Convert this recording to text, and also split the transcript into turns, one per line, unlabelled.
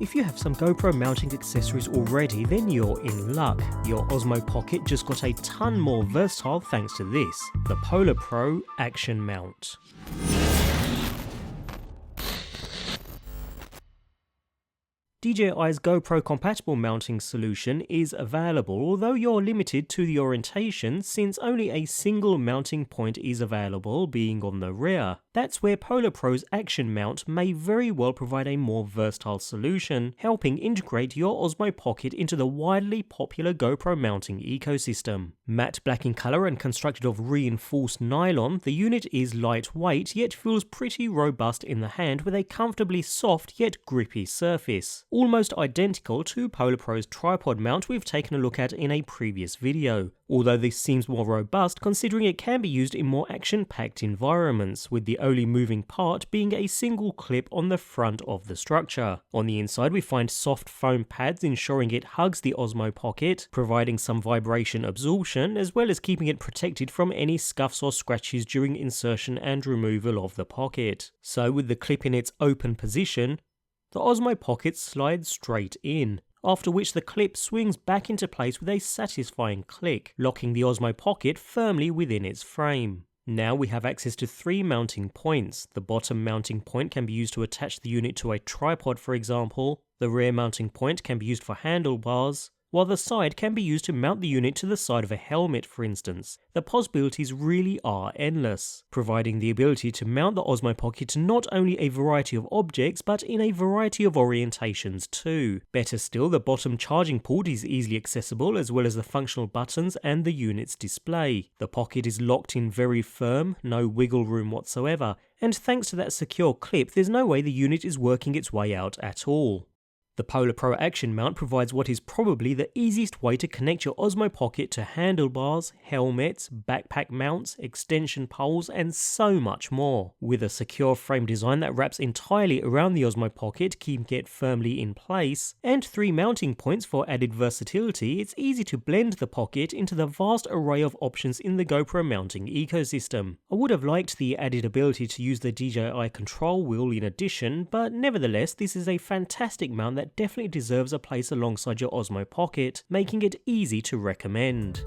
If you have some GoPro mounting accessories already, then you're in luck. Your Osmo Pocket just got a ton more versatile thanks to this, the PolarPro Action Mount. DJI's GoPro compatible mounting solution is available, although you're limited to the orientation since only a single mounting point is available, being on the rear. That's where PolarPro's Action Mount may very well provide a more versatile solution, helping integrate your Osmo Pocket into the widely popular GoPro mounting ecosystem. Matte black in colour and constructed of reinforced nylon, the unit is lightweight yet feels pretty robust in the hand with a comfortably soft yet grippy surface. Almost identical to PolarPro's tripod mount we've taken a look at in a previous video, although this seems more robust considering it can be used in more action-packed environments, with the only moving part being a single clip on the front of the structure. On the inside we find soft foam pads ensuring it hugs the Osmo Pocket, providing some vibration absorption as well as keeping it protected from any scuffs or scratches during insertion and removal of the pocket. So with the clip in its open position, the Osmo Pocket slides straight in, after which the clip swings back into place with a satisfying click, locking the Osmo Pocket firmly within its frame. Now we have access to 3 mounting points. The bottom mounting point can be used to attach the unit to a tripod, for example. The rear mounting point can be used for handlebars, while the side can be used to mount the unit to the side of a helmet, for instance. The possibilities really are endless, providing the ability to mount the Osmo Pocket to not only a variety of objects, but in a variety of orientations too. Better still, the bottom charging port is easily accessible, as well as the functional buttons and the unit's display. The pocket is locked in very firm, no wiggle room whatsoever, and thanks to that secure clip, there's no way the unit is working its way out at all. The PolarPro Action Mount provides what is probably the easiest way to connect your Osmo Pocket to handlebars, helmets, backpack mounts, extension poles, and so much more. With a secure frame design that wraps entirely around the Osmo Pocket, keeping it firmly in place, and 3 mounting points for added versatility, it's easy to blend the Pocket into the vast array of options in the GoPro mounting ecosystem. I would have liked the added ability to use the DJI control wheel in addition, but nevertheless this is a fantastic mount that definitely deserves a place alongside your Osmo Pocket, making it easy to recommend.